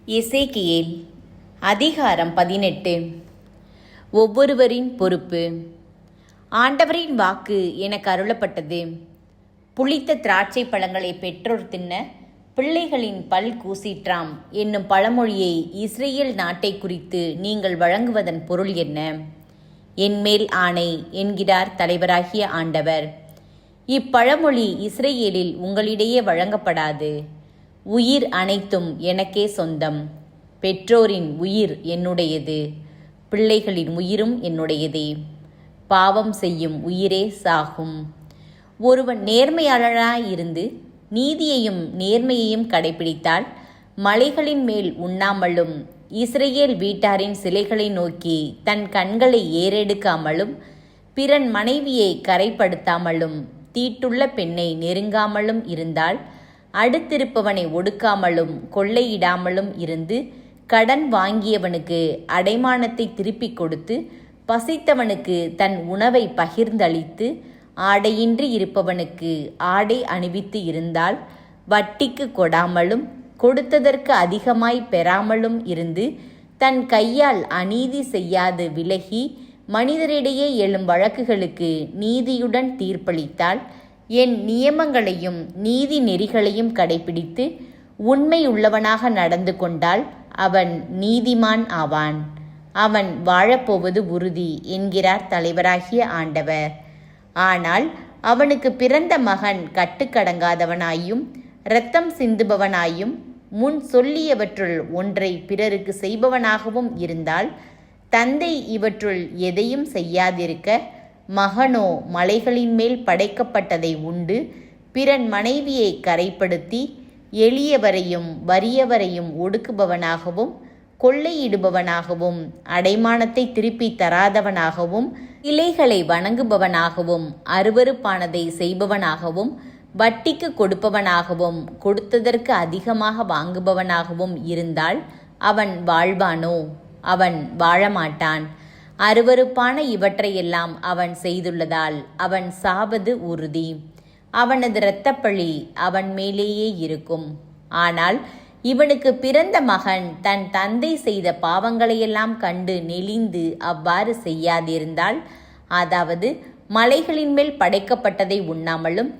எசேக்கியேல் அதிகாரம் 18. ஒவ்வொருவரின் பொறுப்பு. ஆண்டவரின் வாக்கு எனக்கு அருளப்பட்டது. புளித்த திராட்சை பழங்களை பெற்றோர் தின்ன பிள்ளைகளின் பல் கூசிற்றாம் என்னும் பழமொழியை இஸ்ரேல் நாட்டை குறித்து நீங்கள் வழங்குவதன் பொருள் என்ன? என்மேல் ஆணை என்கிறார் தலைவராகிய ஆண்டவர். இப்பழமொழி இஸ்ரேலில் உங்களிடையே வழங்கப்படாது. உயிர் அனைத்தும் எனக்கே சொந்தம். பெற்றோரின் உயிர் என்னுடையது, பிள்ளைகளின் உயிரும் என்னுடையதே. பாவம் செய்யும் உயிரே சாகும். ஒருவன் நேர்மையாளராயிருந்து நீதியையும் நேர்மையையும் கடைபிடித்தால் மலைகளின் மேல் உண்ணாமலும் இஸ்ரேல் வீட்டாரின் சிலைகளை நோக்கி தன் கண்களை ஏறெடுக்காமலும் பிறன் மனைவியை கரைப்படுத்தாமலும் தீட்டுள்ள பெண்ணை நெருங்காமலும் இருந்தால் அடுத்திருப்பவனை ஒடுக்காமலும் கொள்ளையிடாமலும் இருந்து கடன் வாங்கியவனுக்கு அடைமானத்தை திருப்பிக் கொடுத்து பசித்தவனுக்கு தன் உணவை பகிர்ந்தளித்து ஆடையின்றி இருப்பவனுக்கு ஆடை அணிவித்து இருந்தால் வட்டிக்கு கொடாமலும் கொடுத்ததற்கு அதிகமாய் பெறாமலும் இருந்து தன் கையால் அநீதி செய்யாது விலகி மனிதரிடையே எழும் வழக்குகளுக்கு நீதியுடன் தீர்ப்பளித்தால் என் நியமங்களையும் நீதி நெறிகளையும் கடைபிடித்து உண்மையுள்ளவனாக நடந்து கொண்டால் அவன் நீதிமான் ஆவான். அவன் வாழப்போவது உறுதி என்கிறார் தலைவராகிய ஆண்டவர். ஆனால் அவனுக்கு பிறந்த மகன் கட்டுக்கடங்காதவனாயும் இரத்தம் சிந்துபவனாயும் முன் சொல்லியவற்றுள் ஒன்றை பிறருக்கு செய்பவனாகவும் இருந்தால் தந்தை இவற்றுள் எதையும் செய்யாதிருக்க மகனோ மலைகளின் மேல் படைக்கப்பட்டதை உண்டு பிறன் மனைவியை கரைப்படுத்தி எளியவரையும் வறியவரையும் ஒடுக்குபவனாகவும் கொள்ளையிடுபவனாகவும் அடைமானத்தை திருப்பி தராதவனாகவும் இலைகளை வணங்குபவனாகவும் அருவருப்பானதை செய்பவனாகவும் வட்டிக்கு கொடுப்பவனாகவும் கொடுத்ததற்கு அதிகமாக வாங்குபவனாகவும் இருந்தால் அவன் வாழ்வானோ? அவன் வாழமாட்டான். அருவருப்பான இவற்றையெல்லாம் அவன் செய்துள்ளதால் அவன் சாவது உறுதி. அவனது இரத்தப்பழி அவன் மேலேயே இருக்கும். ஆனால் இவனுக்கு பிறந்த மகன் தன் தந்தை செய்த பாவங்களையெல்லாம் கண்டு நெளிந்து அவ்வாறு செய்யாதிருந்தால், அதாவது மலைகளின் மேல் படைக்கப்பட்டதை உண்ணாமலும்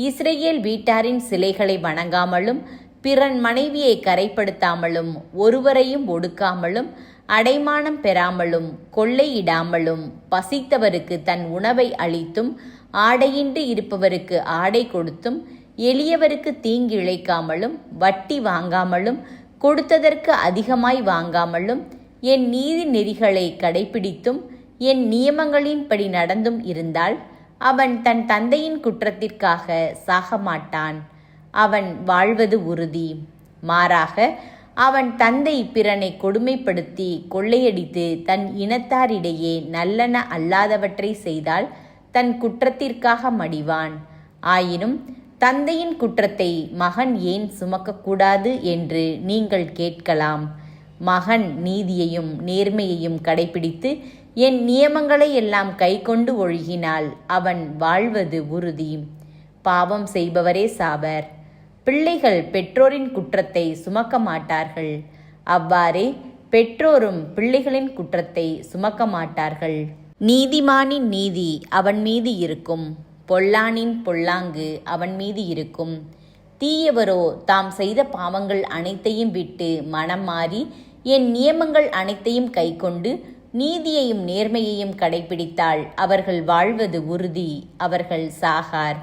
இஸ்ரேல் வீட்டாரின் சிலைகளை வணங்காமலும் பிறன் மனைவியை கரைப்படுத்தாமலும் ஒருவரையும் ஒடுக்காமலும் அடைமானம் பெறாமலும் கொள்ளையிடாமலும் பசித்தவருக்கு தன் உணவை அளித்தும் ஆடையின்றி இருப்பவருக்கு ஆடை கொடுத்தும் எளியவருக்கு தீங்கு இழைக்காமலும் வட்டி வாங்காமலும் கொடுத்ததற்கு அதிகமாய் வாங்காமலும் என் நீதி நெறிகளை கடைபிடித்தும் என் நியமங்களின்படி நடந்தும் இருந்தால் அவன் தன் தந்தையின் குற்றத்திற்காக சாகமாட்டான். அவன் வாழ்வது உறுதி. மாறாக அவன் தந்தை பிறனை கொடுமைப்படுத்தி கொள்ளையடித்து தன் இனத்தாரிடையே நல்லன அல்லாதவற்றை செய்தால் தன் குற்றத்திற்காக மடிவான். ஆயினும் தந்தையின் குற்றத்தை மகன் ஏன் சுமக்கக்கூடாது என்று நீங்கள் கேட்கலாம். மகன் நீதியையும் நேர்மையையும் கடைபிடித்து என் நியமங்களை எல்லாம் கைக்கொண்டு ஒழுகினால் அவன் வாழ்வது உறுதி. பாவம் செய்பவரே சாவர். பிள்ளைகள் பெற்றோரின் குற்றத்தை சுமக்க மாட்டார்கள். அவ்வாறே பெற்றோரும் பிள்ளைகளின் குற்றத்தை சுமக்க மாட்டார்கள். நீதிமானின் நீதி அவன் மீது இருக்கும், பொல்லானின் பொல்லாங்கு அவன் மீது இருக்கும். தீயவரோ தாம் செய்த பாவங்கள் அனைத்தையும் விட்டு மனம் மாறி என் நியமங்கள் அனைத்தையும் கைக்கொண்டு நீதியையும் நேர்மையையும் கடைபிடித்தால் அவர்கள் வாழ்வது உறுதி, அவர்கள் சாகார்.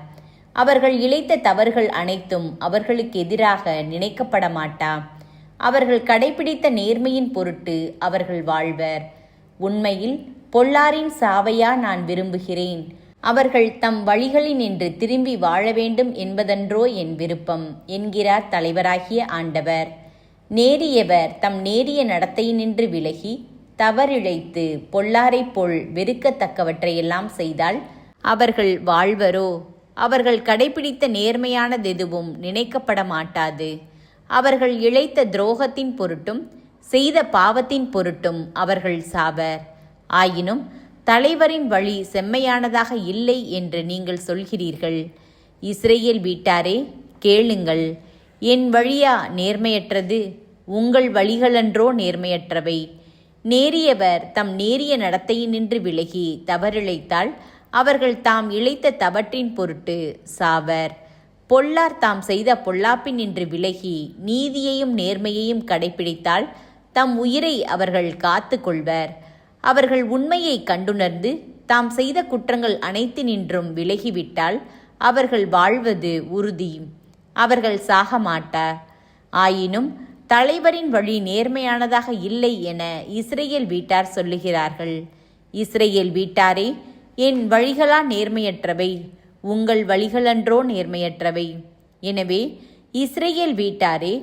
அவர்கள் இழைத்த தவறுகள் அனைத்தும் அவர்களுக்கு எதிராக நினைக்கப்பட மாட்டா. அவர்கள் கடைபிடித்த நேர்மையின் பொருட்டு அவர்கள் வாழ்வர். உண்மையில் பொல்லாரின் சாவையா நான் விரும்புகிறேன்? அவர்கள் தம் வழிகளினின்று திரும்பி வாழ வேண்டும் என்பதன்றோ என் விருப்பம் என்கிறார் தலைவராகிய ஆண்டவர். நேரியவர் தம் நேரிய நடத்தையினின்று விலகி தவறிழைத்து பொல்லாரைப் போல் வெறுக்கத்தக்கவற்றையெல்லாம் செய்தால் அவர்கள் வாழ்வரோ? அவர்கள் கடைபிடித்த நேர்மையானதெதுவும் நினைக்கப்பட மாட்டாது. அவர்கள் இழைத்த துரோகத்தின் பொருட்டும் செய்த பாவத்தின் பொருட்டும் அவர்கள் சாவர். ஆயினும் தலைவரின் வழி செம்மையானதாக இல்லை என்று நீங்கள் சொல்கிறீர்கள். இஸ்ரேல் வீட்டாரே கேளுங்கள். என் வழியா நேர்மையற்றது? உங்கள் வழிகளன்றோ நேர்மையற்றவை. நேரியவர் தம் நேரிய நடத்தையினின்று விலகி தவறிழைத்தால் அவர்கள் தாம் இழைத்த தவற்றின் பொருட்டு சாவர். பொல்லார் தாம் செய்த பொல்லாப்பினின்று விலகி நீதியையும் நேர்மையையும் கடைப்பிடித்தால் தம் உயிரை அவர்கள் காத்து கொள்வர். அவர்கள் உண்மையை கண்டுணர்ந்து தாம் செய்த குற்றங்கள் அனைத்தினின்றும் விலகிவிட்டால் அவர்கள் வாழ்வது உறுதி, அவர்கள் சாக மாட்டார். ஆயினும் தலைவரின் வழி நேர்மையானதாக இல்லை என இஸ்ரேல் வீட்டார் சொல்லுகிறார்கள். இஸ்ரேல் வீட்டாரே, என் வழிகளா நேர்மையற்றவை, உங்கள் வழிகளன்றோ நேர்மையற்றவை. எனவே இஸ்ரேல் வீட்டாரே,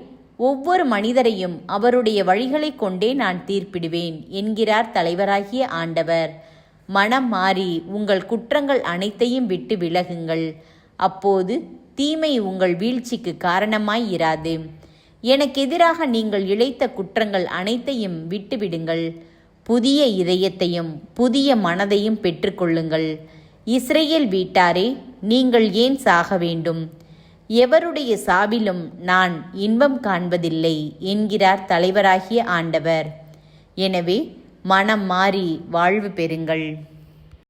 ஒவ்வொரு மனிதரையும் அவருடைய வழிகளை கொண்டே நான் தீர்ப்பிடுவேன் என்கிறார் தலைவராகிய ஆண்டவர். மனம் மாறி உங்கள் குற்றங்கள் அனைத்தையும் விட்டு விலகுங்கள். அப்போது தீமை உங்கள் வீழ்ச்சிக்கு காரணமாய் இராது. எனக்கு எதிராக நீங்கள் இழைத்த குற்றங்கள் அனைத்தையும் விட்டுவிடுங்கள். புதிய இதயத்தையும் புதிய மனதையும் பெற்றுக்கொள்ளுங்கள். இஸ்ரேல் வீட்டாரே, நீங்கள் ஏன் சாக வேண்டும்? எவருடைய சாவிலும் நான் இன்பம் காண்பதில்லை என்கிறார் தலைவராகிய ஆண்டவர். எனவே மனம் மாறி வாழ்வு பெறுங்கள்.